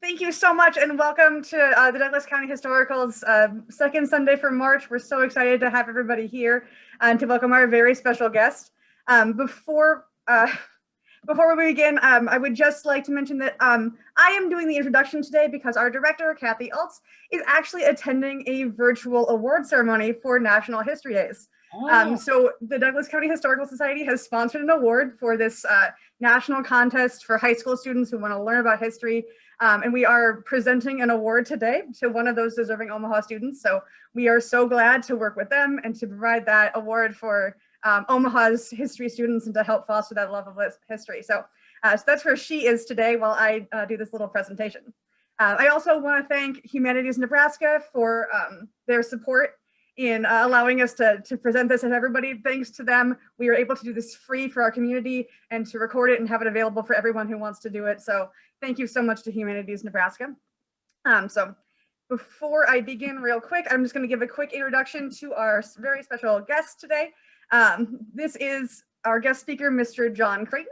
Thank you so much, and welcome to the Douglas County Historical's second Sunday for March. We're so excited to have everybody here and to welcome our very special guest. Before we begin, I would just like to mention that I am doing the introduction today because our director, Kathy Altz, is actually attending a virtual award ceremony for National History Days. So the Douglas County Historical Society has sponsored an award for this national contest for high school students who want to learn about history. And we are presenting an award today to one of those deserving Omaha students. So we are so glad to work with them and to provide that award for Omaha's history students and to help foster that love of history. So that's where she is today while I do this little presentation. I also want to thank Humanities Nebraska for their support in allowing us to present this to everybody. Thanks to them, we were able to do this free for our community and to record it and have it available for everyone who wants to do it. So thank you so much to Humanities Nebraska. So before I begin real quick, I'm just going to give a quick introduction to our very special guest today. This is our guest speaker, Mr. John Creighton.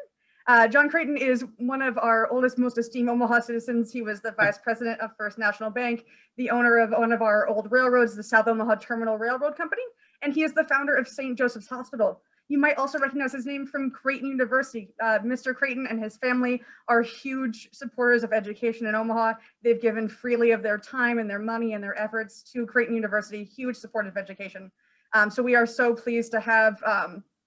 John Creighton is one of our oldest, most esteemed Omaha citizens. He was the vice president of First National Bank, the owner of one of our old railroads, the South Omaha Terminal Railroad Company, and he is the founder of St. Joseph's Hospital. You might also recognize his name from Creighton University. Mr. Creighton and his family are huge supporters of education in Omaha. They've given freely of their time and their money and their efforts to Creighton University, huge support of education. So we are so pleased to have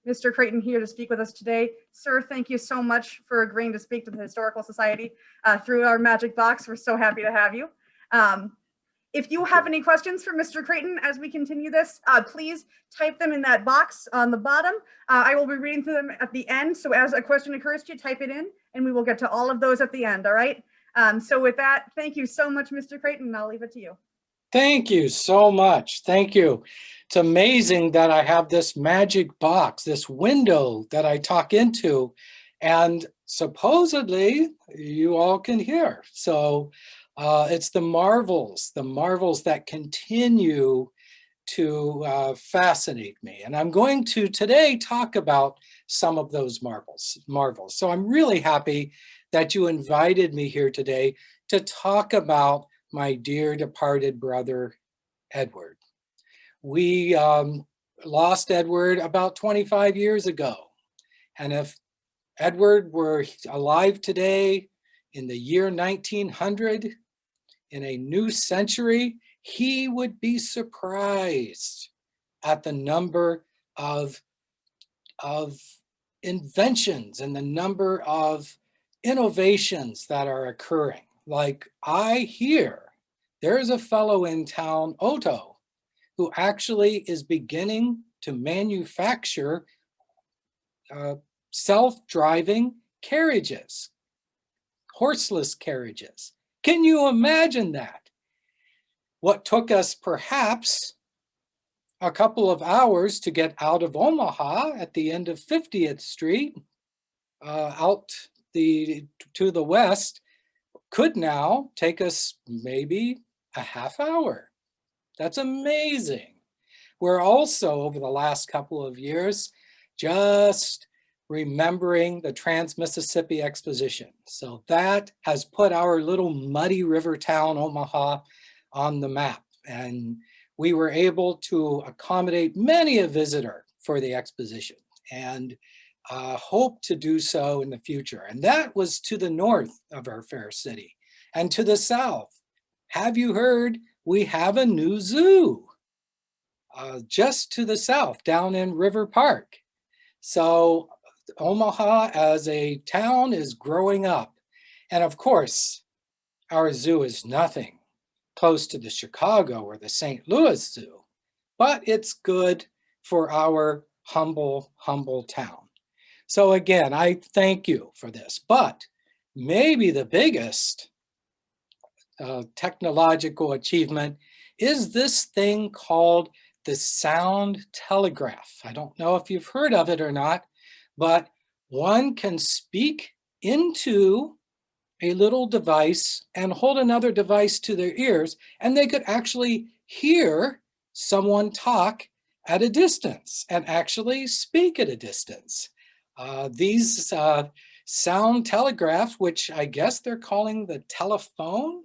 Mr. Creighton here to speak with us today. Sir, thank you so much for agreeing to speak to the Historical Society through our magic box. We're so happy to have you. If you have any questions for Mr. Creighton as we continue this, please type them in that box on the bottom. I will be reading through them at the end. So as a question occurs to you, type it in and we will get to all of those at the end, all right? So with that, thank you so much, Mr. Creighton. I'll leave it to you. Thank you so much. Thank you. It's amazing that I have this magic box, this window that I talk into, and supposedly you all can hear. So it's the marvels that continue to fascinate me. And I'm going to today talk about some of those marvels. So I'm really happy that you invited me here today to talk about my dear departed brother, Edward. We lost Edward about 25 years ago. And if Edward were alive today in the year 1900, in a new century, he would be surprised at the number of inventions and the number of innovations that are occurring. Like I hear there's a fellow in town, Otto, who actually is beginning to manufacture self-driving carriages, horseless carriages. Can you imagine that? What took us perhaps a couple of hours to get out of Omaha at the end of 50th Street, out to the west, could now take us maybe a half hour. That's amazing. We're also, over the last couple of years, just remembering the Trans-Mississippi Exposition. So that has put our little muddy river town, Omaha, on the map. And we were able to accommodate many a visitor for the exposition and hope to do so in the future. And that was to the north of our fair city. And to the south, have you heard, we have a new zoo just to the south, down in River Park. So Omaha as a town is growing up. And of course, our zoo is nothing close to the Chicago or the St. Louis Zoo, but it's good for our humble town. So again, I thank you for this, but maybe the biggest technological achievement is this thing called the Sound Telegraph. I don't know if you've heard of it or not, but one can speak into a little device and hold another device to their ears, and they could actually hear someone talk at a distance and actually speak at a distance. These Sound Telegraph, which I guess they're calling the telephone,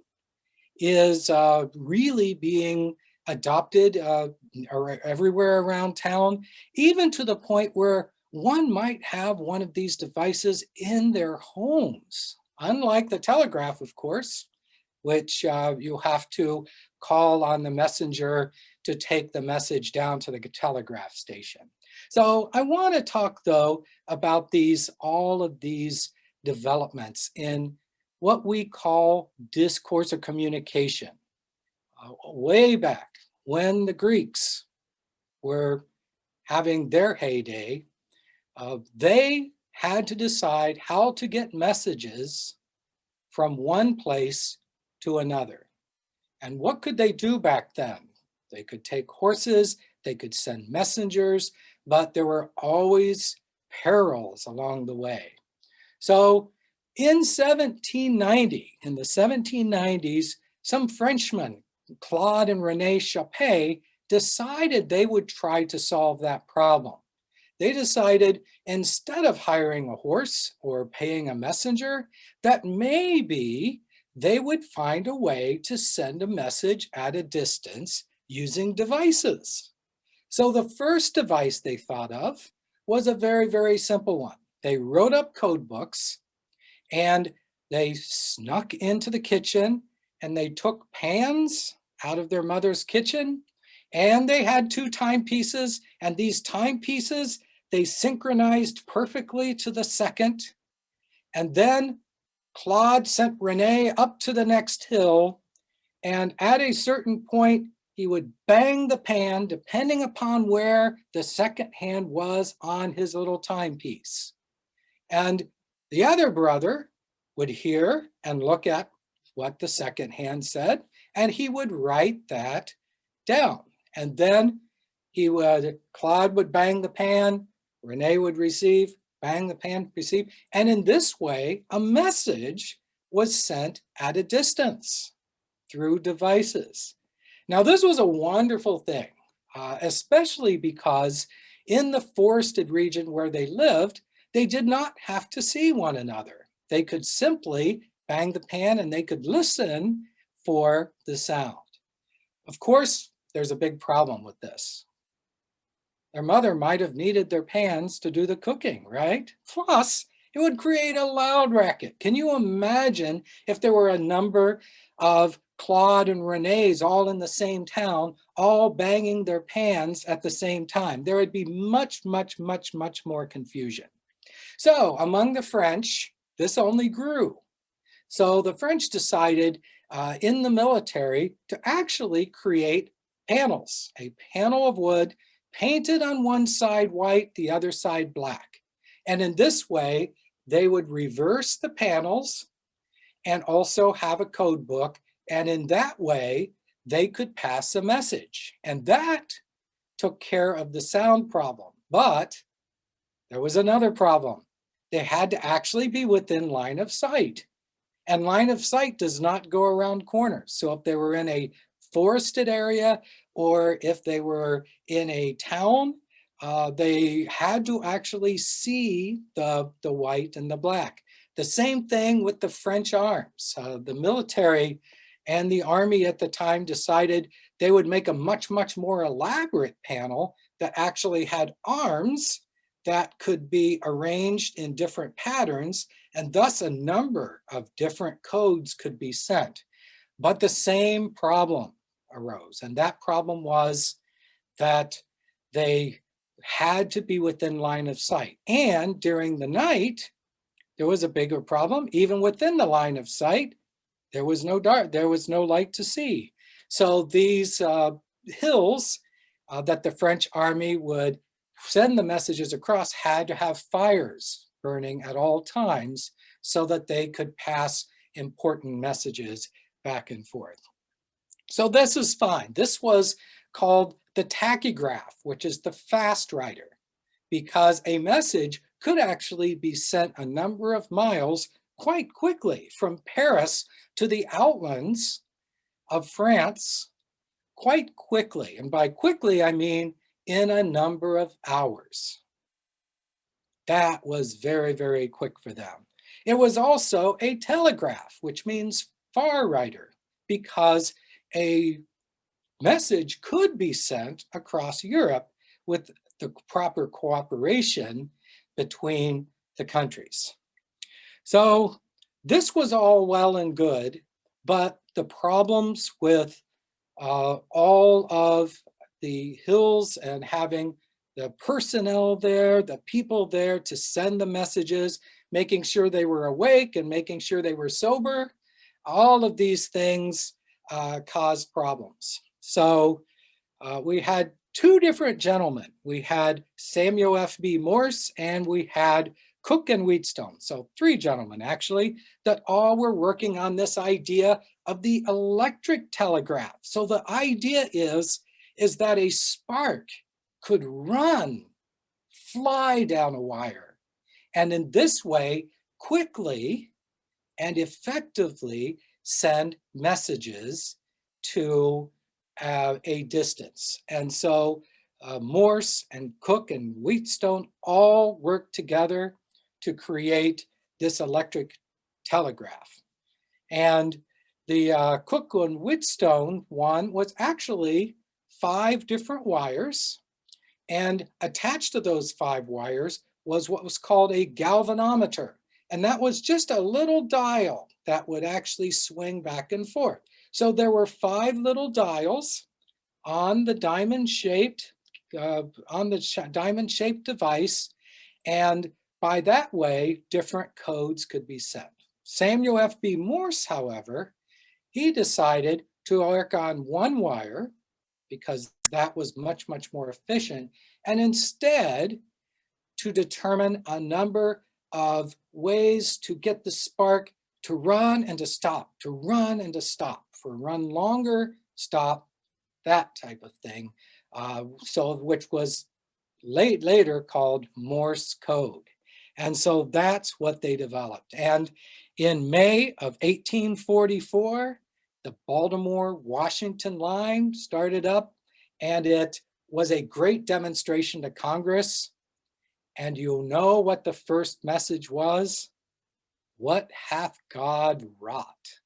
is really being adopted everywhere around town, even to the point where one might have one of these devices in their homes. Unlike the telegraph, of course, which you have to call on the messenger to take the message down to the telegraph station. So I want to talk, though, about all of these developments in what we call discourse or communication. Way back when the Greeks were having their heyday, they had to decide how to get messages from one place to another. And what could they do back then? They could take horses, they could send messengers, but there were always perils along the way. So in 1790, in the 1790s, some Frenchmen, Claude and René Chappé, decided they would try to solve that problem. They decided, instead of hiring a horse or paying a messenger, that maybe they would find a way to send a message at a distance using devices. So the first device they thought of was a very, very simple one. They wrote up code books and they snuck into the kitchen and they took pans out of their mother's kitchen, and they had 2 timepieces, and these timepieces, they synchronized perfectly to the second. And then Claude sent René up to the next hill, and at a certain point, he would bang the pan depending upon where the second hand was on his little timepiece. And the other brother would hear and look at what the second hand said, and he would write that down. And then Claude would bang the pan, René would receive, bang the pan, receive. And in this way, a message was sent at a distance through devices. Now, this was a wonderful thing, especially because in the forested region where they lived, they did not have to see one another. They could simply bang the pan and they could listen for the sound. Of course, there's a big problem with this. Their mother might have needed their pans to do the cooking, right? Plus, it would create a loud racket. Can you imagine if there were a number of Claude and René's all in the same town, all banging their pans at the same time? There would be much, much, much, much more confusion. So among the French, this only grew. So the French decided in the military to actually create panels, a panel of wood painted on one side white, the other side black. And in this way, they would reverse the panels and also have a code book. And in that way, they could pass a message. And that took care of the sound problem. But there was another problem. They had to actually be within line of sight. And line of sight does not go around corners. So if they were in a forested area or if they were in a town, they had to actually see the white and the black. The same thing with the French arms. The military and the army at the time decided they would make a much, much more elaborate panel that actually had arms that could be arranged in different patterns, and thus a number of different codes could be sent. But the same problem arose, and that problem was that they had to be within line of sight. And during the night, there was a bigger problem. Even within the line of sight, there was no light to see. So these hills that the French army would send the messages across had to have fires burning at all times so that they could pass important messages back and forth. So this is fine. This was called the tachygraph, which is the fast writer, because a message could actually be sent a number of miles quite quickly from Paris to the outlands of France quite quickly. And by quickly, I mean in a number of hours. That was very, very quick for them. It was also a telegraph, which means far rider, because a message could be sent across Europe with the proper cooperation between the countries. So this was all well and good, but the problems with all of the hills and having the personnel there, the people there to send the messages, making sure they were awake and making sure they were sober, all of these things caused problems. So we had two different gentlemen. We had Samuel F.B. Morse and we had Cook and Wheatstone. So three gentlemen actually that all were working on this idea of the electric telegraph. So the idea is that a spark could fly down a wire, and in this way quickly and effectively send messages to a distance. And so Morse and Cook and Wheatstone all worked together to create this electric telegraph. And the Cook and Wheatstone one was actually 5 different wires, and attached to those 5 wires was what was called a galvanometer. And that was just a little dial that would actually swing back and forth. So there were 5 little dials on the diamond-shaped device, and by that way, different codes could be sent. Samuel F.B. Morse, however, he decided to work on 1 wire because that was much, much more efficient, and instead to determine a number of ways to get the spark to run and to stop, to run and to stop, for run longer, stop, that type of thing. So which was later called Morse code. And so that's what they developed. And in May of 1844, the Baltimore-Washington line started up, and it was a great demonstration to Congress. And you'll know what the first message was. What hath God wrought?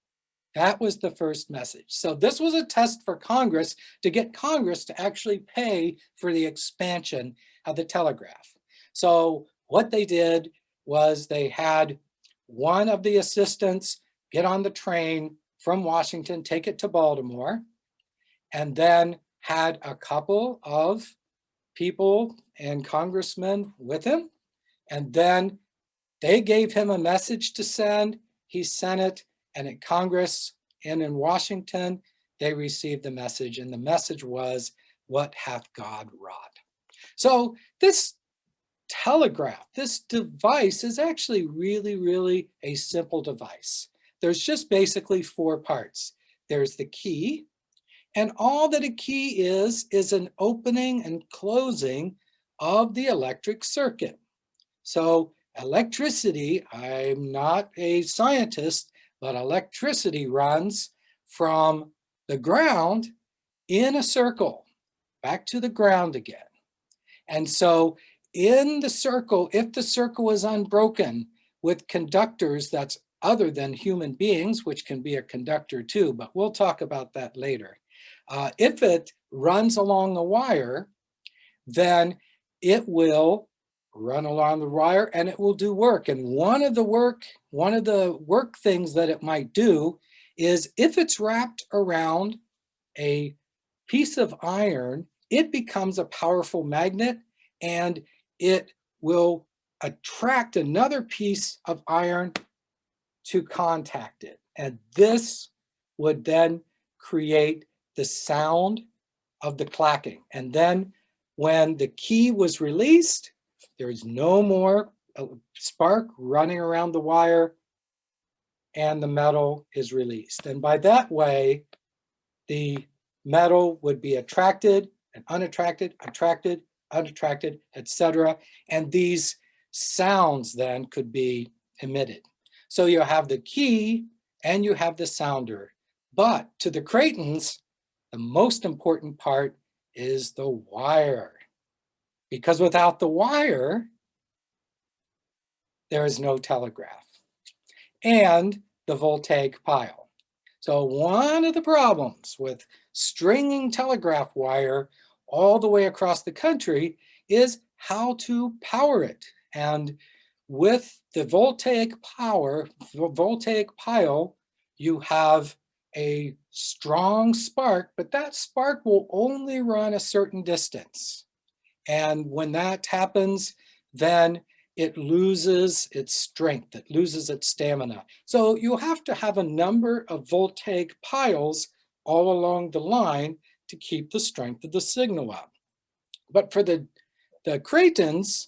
That was the first message. So this was a test for Congress to get Congress to actually pay for the expansion of the telegraph. So what they did was they had one of the assistants get on the train from Washington, take it to Baltimore, and then had a couple of people and congressmen with him. And then they gave him a message to send. He sent it, and in Congress and in Washington, they received the message, and the message was, what hath God wrought? So this telegraph, this device is actually really, really a simple device. There's just basically 4 parts. There's the key, and all that a key is an opening and closing of the electric circuit. So electricity, I'm not a scientist, but electricity runs from the ground in a circle back to the ground again. And so in the circle, if the circle is unbroken with conductors that's other than human beings, which can be a conductor too, but we'll talk about that later. If it runs along the wire, then it will run along the wire and it will do work. And one of the work things that it might do is if it's wrapped around a piece of iron, it becomes a powerful magnet and it will attract another piece of iron to contact it. And this would then create the sound of the clacking. And then when the key was released, there's no more spark running around the wire, and the metal is released. And by that way, the metal would be attracted and unattracted, attracted, unattracted, etc. And these sounds then could be emitted. So you have the key and you have the sounder. But to the Creightons, the most important part is the wire. Because without the wire, there is no telegraph. and the voltaic pile. So one of the problems with stringing telegraph wire all the way across the country is how to power it. And with the voltaic pile, you have a strong spark, but that spark will only run a certain distance. And when that happens, then it loses its strength, it loses its stamina. So you have to have a number of voltaic piles all along the line to keep the strength of the signal up. But for the Creightons,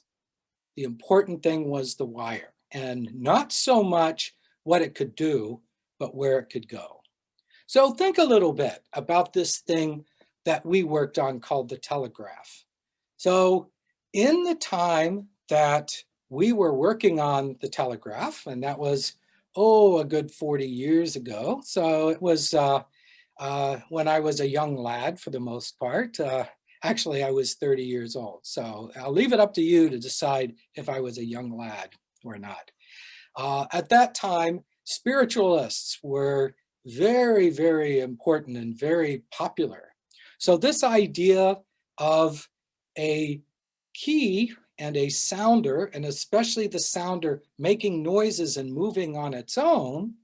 the important thing was the wire, and not so much what it could do, but where it could go. So think a little bit about this thing that we worked on called the telegraph. So in the time that we were working on the telegraph, and that was, a good 40 years ago. So it was when I was a young lad for the most part. Actually, I was 30 years old. So I'll leave it up to you to decide if I was a young lad or not. At that time, spiritualists were very, very important and very popular. So this idea of a key and a sounder, and especially the sounder making noises and moving on its own,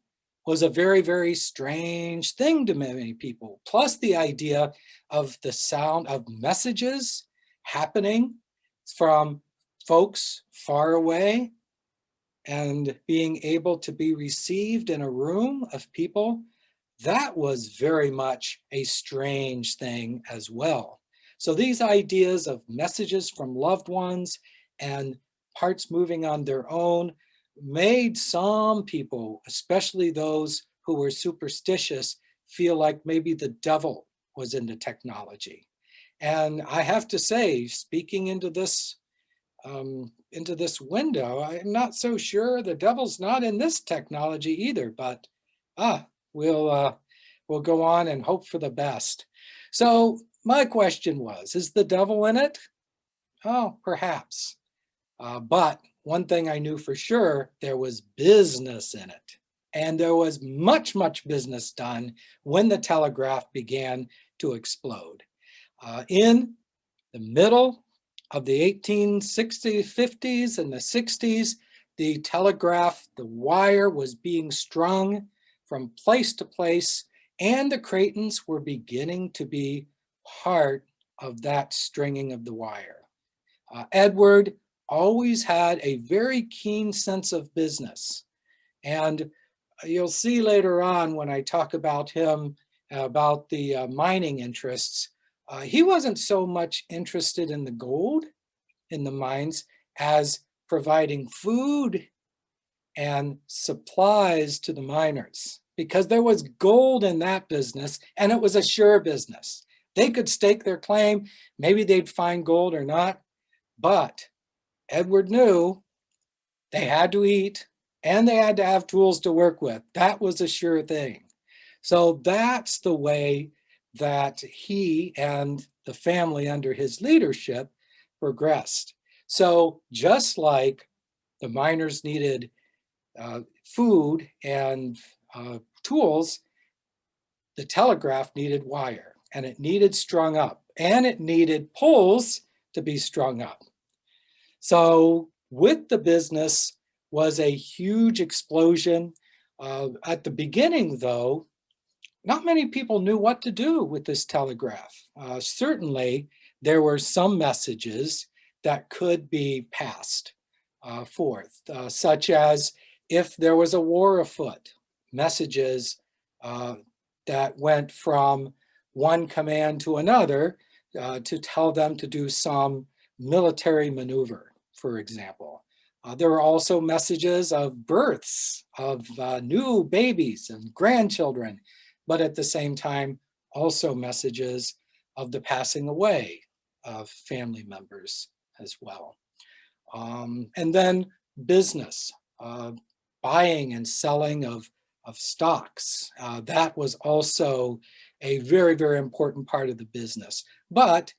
was a very, very strange thing to many people. Plus the idea of the sound of messages happening from folks far away and being able to be received in a room of people, that was very much a strange thing as well. So these ideas of messages from loved ones and parts moving on their own made some people, especially those who were superstitious, feel like maybe the devil was in the technology. And I have to say, speaking into this window, I'm not so sure the devil's not in this technology either, but we'll go on and hope for the best. So my question was, is the devil in it? Oh, perhaps. But one thing I knew for sure, there was business in it. And there was much, much business done when the telegraph began to explode. In the middle of the 1860s, 50s, and the 60s, the telegraph, the wire was being strung from place to place, and the Creightons were beginning to be part of that stringing of the wire. Edward always had a very keen sense of business. And you'll see later on when I talk about him, about the mining interests, he wasn't so much interested in the gold in the mines as providing food and supplies to the miners, because there was gold in that business and it was a sure business. They could stake their claim, maybe they'd find gold or not, but Edward knew they had to eat and they had to have tools to work with. That was a sure thing. So that's the way that he and the family under his leadership progressed. So just like the miners needed food and tools, the telegraph needed wire, and it needed strung up, and it needed poles to be strung up. So with the business was a huge explosion. At the beginning, though, not many people knew what to do with this telegraph. Certainly, there were some messages that could be passed forth, such as if there was a war afoot, messages that went from one command to another to tell them to do some military maneuver, for example. There were also messages of births of new babies and grandchildren, but at the same time, also messages of the passing away of family members as well. And then business, buying and selling of stocks. That was also a very, very important part of the business. But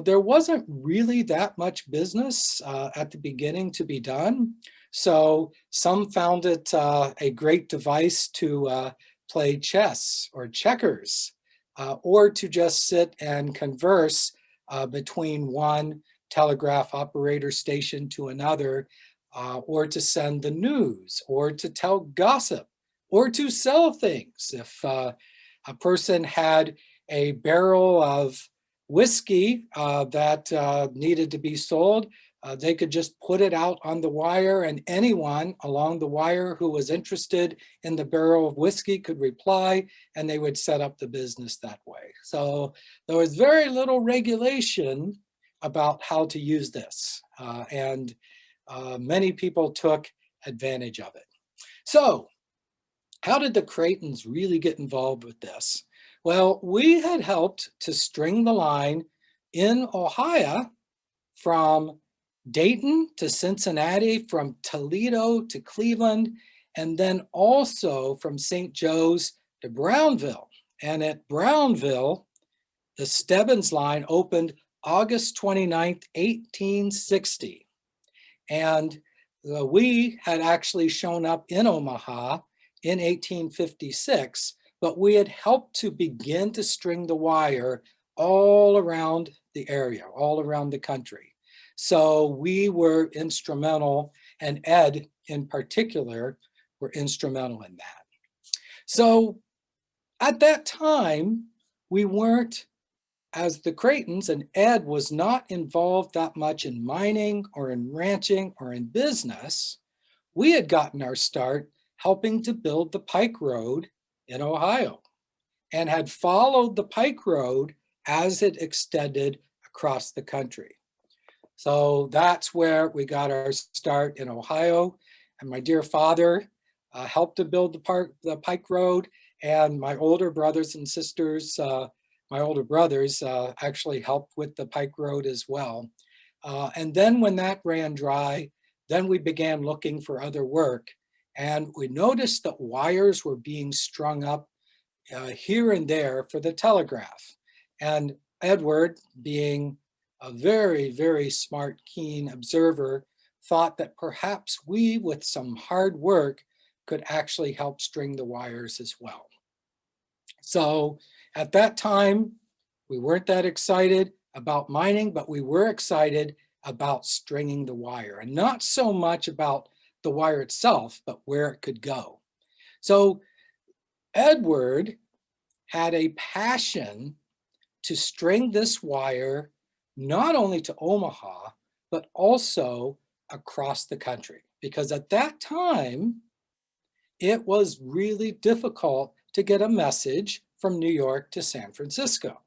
there wasn't really that much business at the beginning to be done. So some found it a great device to play chess or checkers, or to just sit and converse between one telegraph operator station to another, or to send the news, or to tell gossip, or to sell things. If a person had a barrel of whiskey that needed to be sold, they could just put it out on the wire, and anyone along the wire who was interested in the barrel of whiskey could reply, and they would set up the business that way. So there was very little regulation about how to use this, and many people took advantage of it. So how did the Creightons really get involved with this? Well, we had helped to string the line in Ohio from Dayton to Cincinnati, from Toledo to Cleveland, and then also from St. Joe's to Brownville. And at Brownville, the Stebbins line opened August 29th, 1860. And we had actually shown up in Omaha in 1856, but we had helped to begin to string the wire all around the area, all around the country. So we were instrumental, and Ed in particular were instrumental in that. So at that time, we weren't, as the Creightons, and Ed was not involved that much in mining or in ranching or in business. We had gotten our start helping to build the Pike Road in Ohio, and had followed the Pike Road as it extended across the country. So that's where we got our start in Ohio. And my dear father helped to build the Pike Road, and my older brothers and sisters, my older brothers actually helped with the Pike Road as well. And then when that ran dry, then we began looking for other work. And we noticed that wires were being strung up here and there for the telegraph. And Edward, being a very, very smart, keen observer, thought that perhaps we, with some hard work, could actually help string the wires as well. So at that time, we weren't that excited about mining, but we were excited about stringing the wire, and not so much about the wire itself, but where it could go. So Edward had a passion to string this wire not only to Omaha, but also across the country, because at that time, it was really difficult to get a message from New York to San Francisco.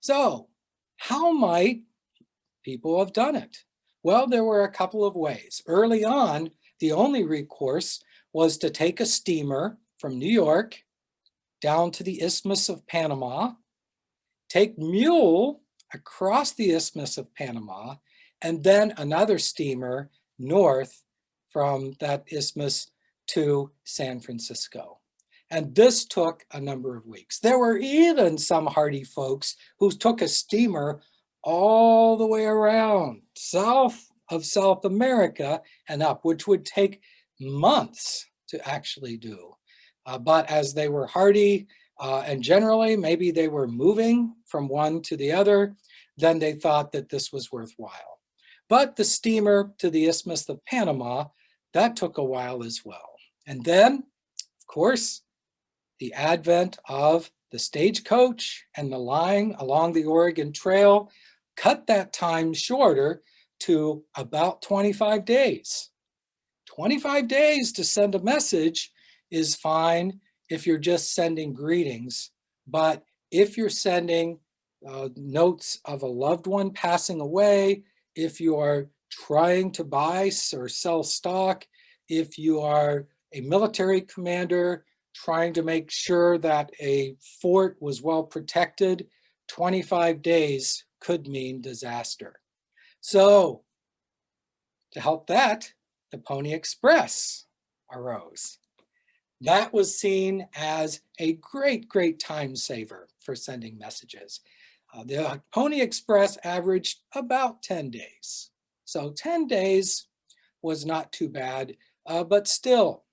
So how might people have done it? Well, there were a couple of ways. Early on, the only recourse was to take a steamer from New York down to the Isthmus of Panama, take mule across the Isthmus of Panama, and then another steamer north from that isthmus to San Francisco. And this took a number of weeks. There were even some hardy folks who took a steamer all the way around south of South America and up, which would take months to actually do. But as they were hardy, and generally maybe they were moving from one to the other, then they thought that this was worthwhile. But the steamer to the Isthmus of Panama, that took a while as well. And then, of course, the advent of the stagecoach and the line along the Oregon Trail cut that time shorter to about 25 days. 25 days to send a message is fine if you're just sending greetings, but if you're sending notes of a loved one passing away, if you are trying to buy or sell stock, if you are a military commander trying to make sure that a fort was well protected, 25 days could mean disaster. So to help that, the Pony Express arose. That was seen as a great, great time saver for sending messages. The Pony Express averaged about 10 days. So 10 days was not too bad, but still,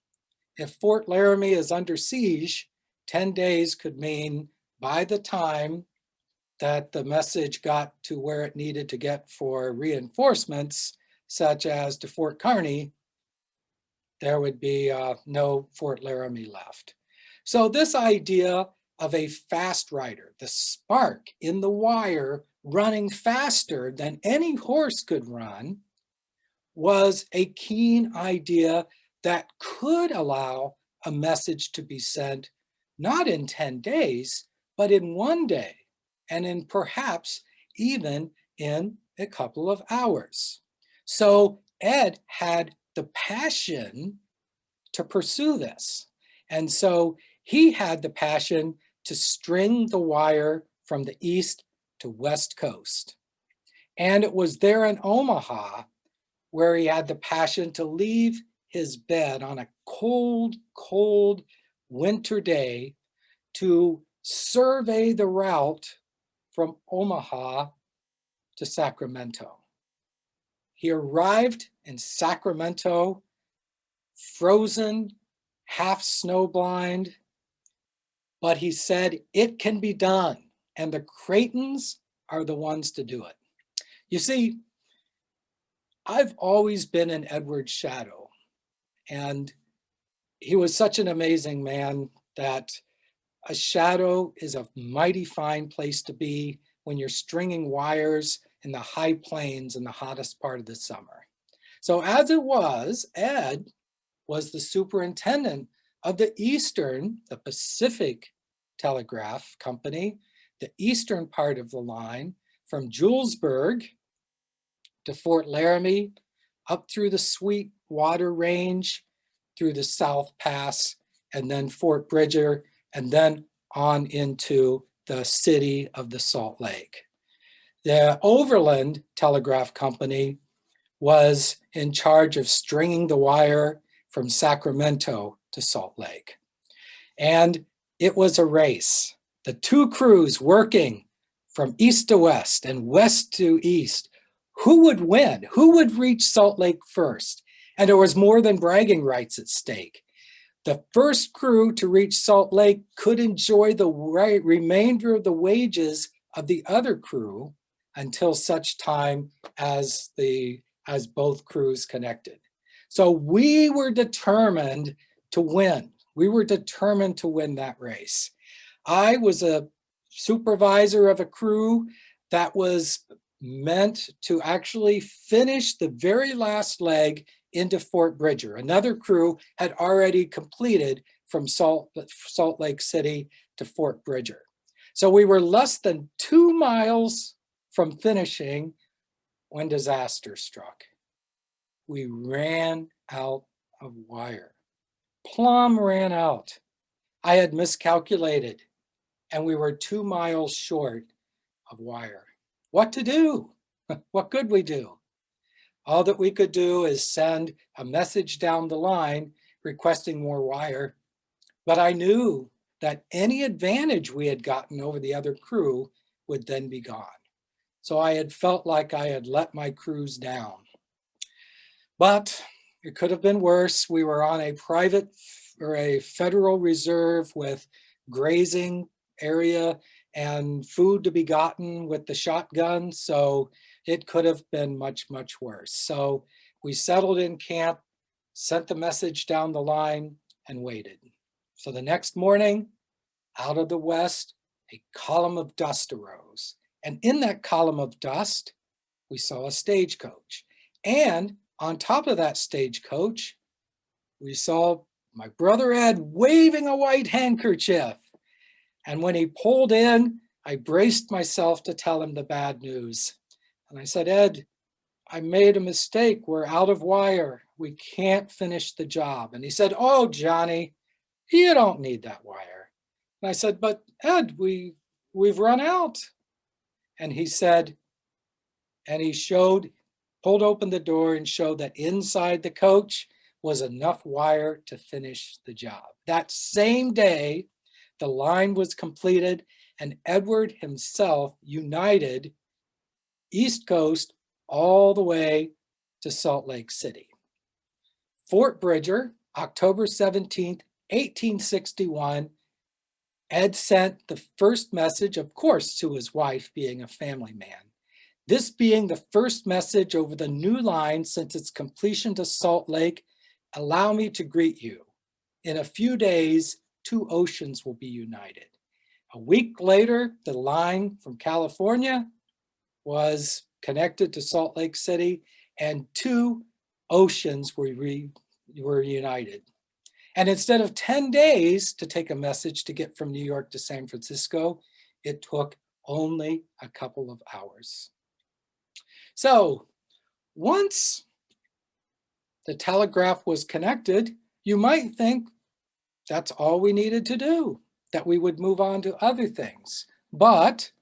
if Fort Laramie is under siege, 10 days could mean by the time that the message got to where it needed to get for reinforcements, such as to Fort Kearney, there would be no Fort Laramie left. So this idea of a fast rider, the spark in the wire running faster than any horse could run, was a keen idea that could allow a message to be sent not in 10 days, but in 1 day, and in perhaps even in a couple of hours. So Ed had the passion to pursue this. And so he had the passion to string the wire from the east to west coast. And it was there in Omaha where he had the passion to leave his bed on a cold, cold winter day to survey the route from Omaha to Sacramento. He arrived in Sacramento, frozen, half snowblind, but he said it can be done, and the Creightons are the ones to do it. You see, I've always been in Edward's shadow, and he was such an amazing man that a shadow is a mighty fine place to be when you're stringing wires in the high plains in the hottest part of the summer. So as it was, Ed was the superintendent of the Pacific Telegraph Company, the eastern part of the line from Julesburg to Fort Laramie, up through the Sweetwater Range, through the South Pass, and then Fort Bridger, and then on into the city of the Salt Lake. The Overland Telegraph Company was in charge of stringing the wire from Sacramento to Salt Lake. And it was a race. The two crews working from east to west and west to east. Who would win? Who would reach Salt Lake first? And there was more than bragging rights at stake. The first crew to reach Salt Lake could enjoy the remainder of the wages of the other crew until such time as both crews connected. So we were determined to win. We were determined to win that race. I was a supervisor of a crew that was meant to actually finish the very last leg into Fort Bridger. Another crew had already completed from Salt Lake City to Fort Bridger. So we were less than 2 miles from finishing when disaster struck. We ran out of wire. Plumb ran out. I had miscalculated, and we were 2 miles short of wire. What to do? What could we do? All that we could do is send a message down the line requesting more wire. But I knew that any advantage we had gotten over the other crew would then be gone. So I had felt like I had let my crews down. But it could have been worse. We were on a private or a Federal Reserve with grazing area and food to be gotten with the shotgun. So it could have been much, much worse. So we settled in camp, sent the message down the line, and waited. So the next morning, out of the west, a column of dust arose. And in that column of dust, we saw a stagecoach. And on top of that stagecoach, we saw my brother Ed waving a white handkerchief. And when he pulled in, I braced myself to tell him the bad news. And I said, Ed, I made a mistake. We're out of wire. We can't finish the job. And he said, oh, Johnny, you don't need that wire. And I said, but Ed, we've run out. And he said, and he pulled open the door and showed that inside the coach was enough wire to finish the job. That same day, the line was completed and Edward himself united East Coast all the way to Salt Lake City. Fort Bridger, October 17th, 1861, Ed sent the first message, of course, to his wife, being a family man. This being the first message over the new line since its completion to Salt Lake, allow me to greet you. In a few days, two oceans will be united. A week later, the line from California was connected to Salt Lake City, and two oceans were united. And instead of 10 days to take a message to get from New York to San Francisco, it took only a couple of hours. So once the telegraph was connected, you might think that's all we needed to do, that we would move on to other things. But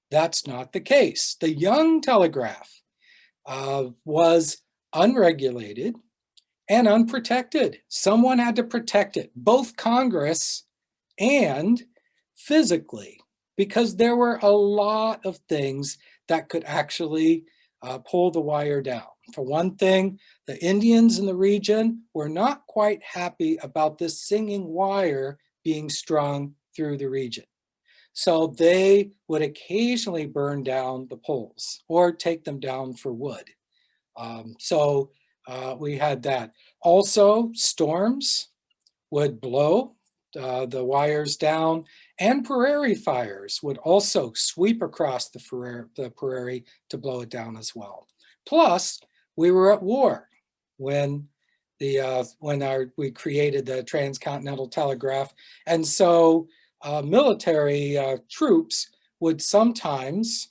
that's not the case. The young telegraph was unregulated and unprotected. Someone had to protect it, both Congress and physically, because there were a lot of things that could actually pull the wire down. For one thing, the Indians in the region were not quite happy about this singing wire being strung through the region. So they would occasionally burn down the poles or take them down for wood. We had that. Also, storms would blow the wires down, and prairie fires would also sweep across the prairie to blow it down as well. Plus, we were at war when we created the Transcontinental Telegraph, and so military troops would sometimes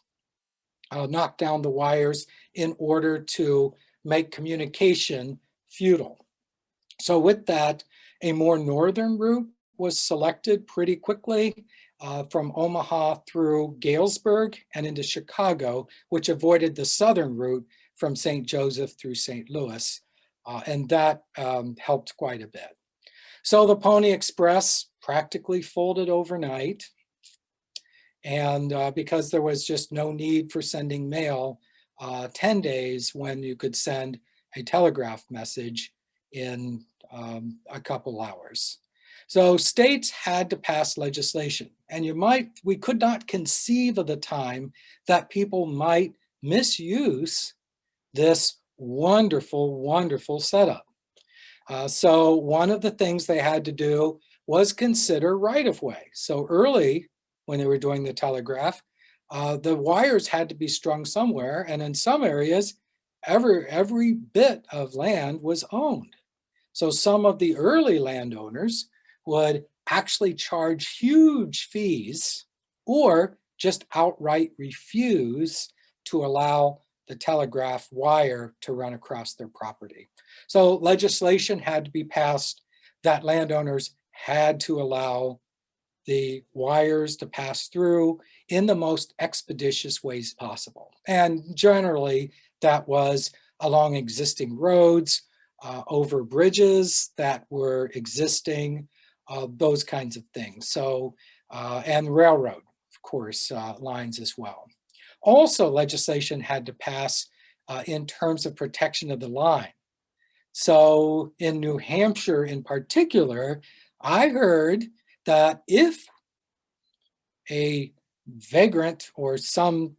knock down the wires in order to make communication futile. So with that, a more northern route was selected pretty quickly from Omaha through Galesburg and into Chicago, which avoided the southern route from St. Joseph through St. Louis, and that helped quite a bit. So the Pony Express practically folded overnight, and because there was just no need for sending mail, 10 days when you could send a telegraph message in a couple hours. So states had to pass legislation, and we could not conceive of the time that people might misuse this wonderful, wonderful setup. So one of the things they had to do was consider right-of-way. So early, when they were doing the telegraph, the wires had to be strung somewhere, and in some areas, every bit of land was owned. So some of the early landowners would actually charge huge fees or just outright refuse to allow the telegraph wire to run across their property. So legislation had to be passed that landowners had to allow the wires to pass through in the most expeditious ways possible. And generally, that was along existing roads, over bridges that were existing, those kinds of things. So, and railroad, of course, lines as well. Also, legislation had to pass in terms of protection of the line. So in New Hampshire in particular, I heard that if a vagrant or some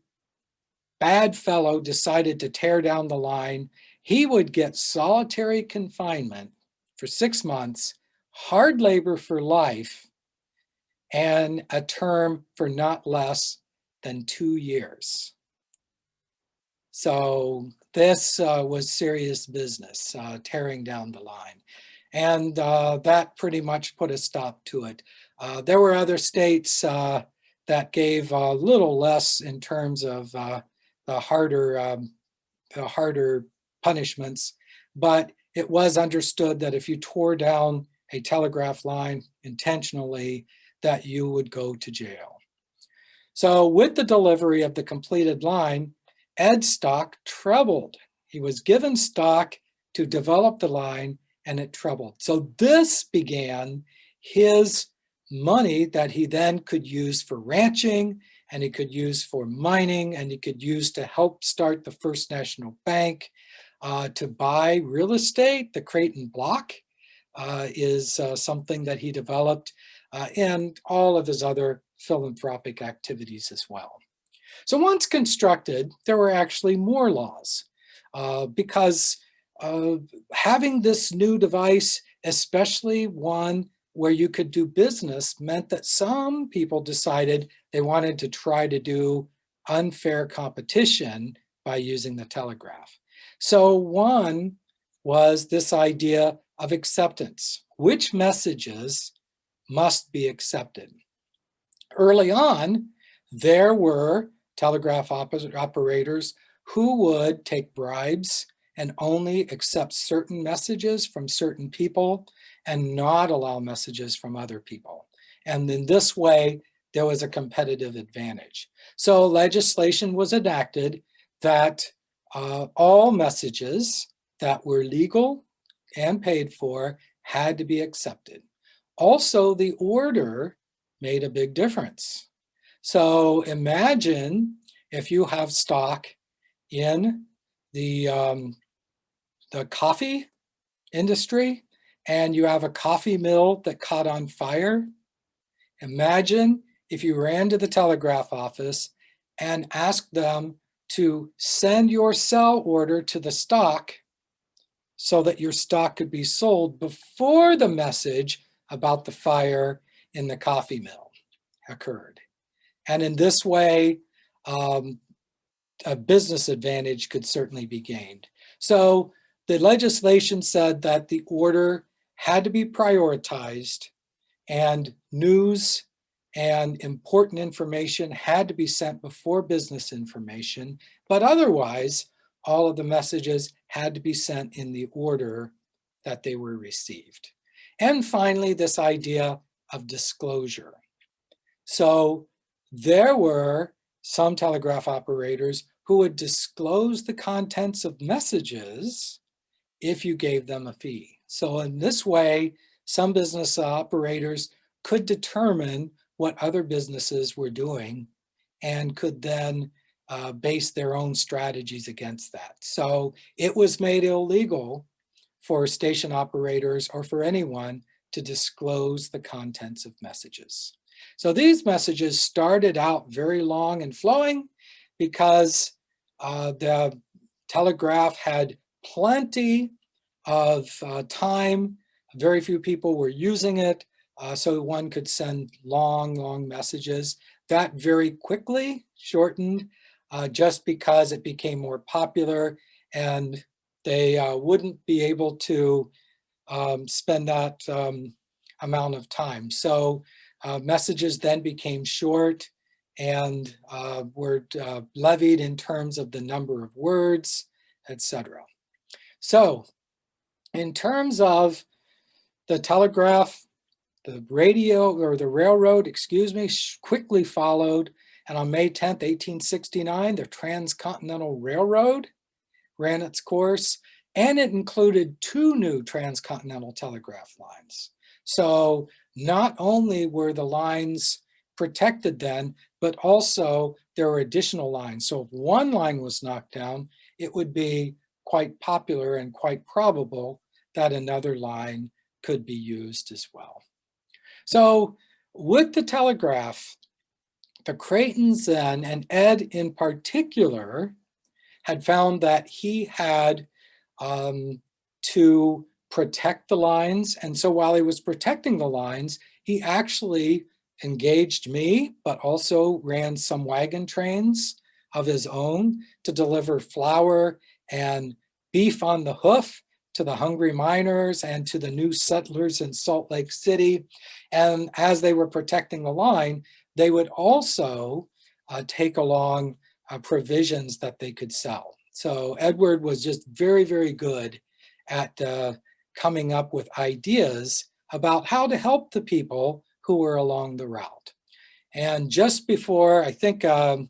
bad fellow decided to tear down the line, he would get solitary confinement for 6 months, hard labor for life, and a term for not less than 2 years. So this was serious business, tearing down the line. And that pretty much put a stop to it. There were other states that gave a little less in terms of the harder punishments, but it was understood that if you tore down a telegraph line intentionally, that you would go to jail. So with the delivery of the completed line, Ed's stock trebled. He was given stock to develop the line, and it trebled. So this began his money that he then could use for ranching, and he could use for mining, and he could use to help start the First National Bank. to buy real estate. The Creighton block is something that he developed, and all of his other philanthropic activities as well. So once constructed, there were actually more laws because having this new device, especially one where you could do business, meant that some people decided they wanted to try to do unfair competition by using the telegraph. So one was this idea of acceptance. Which messages must be accepted? Early on, there were telegraph operators who would take bribes and only accept certain messages from certain people and not allow messages from other people. And in this way, there was a competitive advantage. So legislation was enacted that all messages that were legal and paid for had to be accepted. Also, the order made a big difference. So imagine if you have stock in the coffee industry and you have a coffee mill that caught on fire. Imagine if you ran to the telegraph office and asked them to send your sell order to the stock so that your stock could be sold before the message about the fire in the coffee mill occurred. And in this way, a business advantage could certainly be gained. So the legislation said that the order had to be prioritized and news and important information had to be sent before business information, but otherwise, all of the messages had to be sent in the order that they were received. And finally, this idea of disclosure. So there were some telegraph operators who would disclose the contents of messages if you gave them a fee. So in this way, some business operators could determine what other businesses were doing and could then base their own strategies against that. So it was made illegal for station operators or for anyone to disclose the contents of messages. So these messages started out very long and flowing because the telegraph had plenty of time. Very few people were using it, so one could send long messages. That very quickly shortened just because it became more popular and they wouldn't be able to spend that amount of time. So messages then became short and were levied in terms of the number of words, etc. So in terms of the telegraph, the radio or the railroad, quickly followed. And on May 10th, 1869, the Transcontinental Railroad ran its course, and it included 2 new transcontinental telegraph lines. So not only were the lines protected then, but also there were additional lines. So if one line was knocked down, it would be quite popular and quite probable that another line could be used as well. So with the telegraph, the Creightons then, and Ed in particular, had found that he had to protect the lines. And so while he was protecting the lines, he actually engaged me, but also ran some wagon trains of his own to deliver flour and beef on the hoof to the hungry miners and to the new settlers in Salt Lake City. And as they were protecting the line, they would also take along provisions that they could sell. So Edward was just very good at coming up with ideas about how to help the people who were along the route. And just before, I think I'll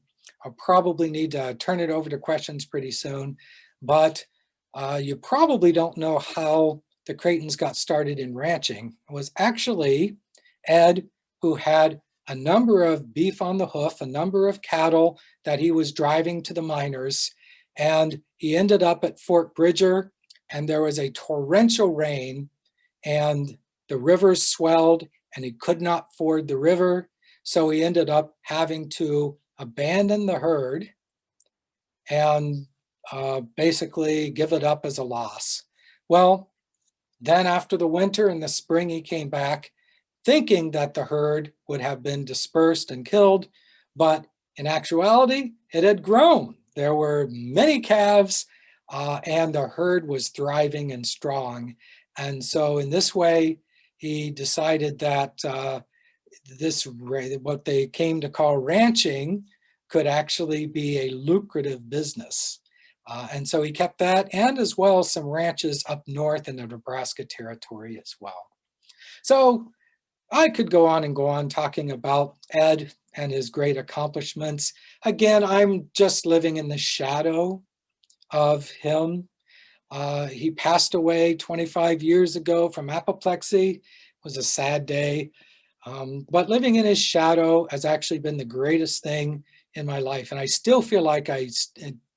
probably need to turn it over to questions pretty soon, but you probably don't know how the Creightons got started in ranching. It was actually Ed who had a number of beef on the hoof, a number of cattle that he was driving to the miners. And he ended up at Fort Bridger, and there was a torrential rain, and the rivers swelled, and he could not ford the river. So he ended up having to abandon the herd and basically give it up as a loss. Well, then after the winter and the spring, he came back thinking that the herd would have been dispersed and killed, but in actuality, it had grown. There were many calves, and the herd was thriving and strong. And so in this way, he decided that what they came to call ranching could actually be a lucrative business. And so he kept that, and as well some ranches up north in the Nebraska Territory as well. So I could go on and go on talking about Ed and his great accomplishments. Again, I'm just living in the shadow of him. He passed away 25 years ago from apoplexy. It was a sad day. But living in his shadow has actually been the greatest thing in my life. And I still feel like I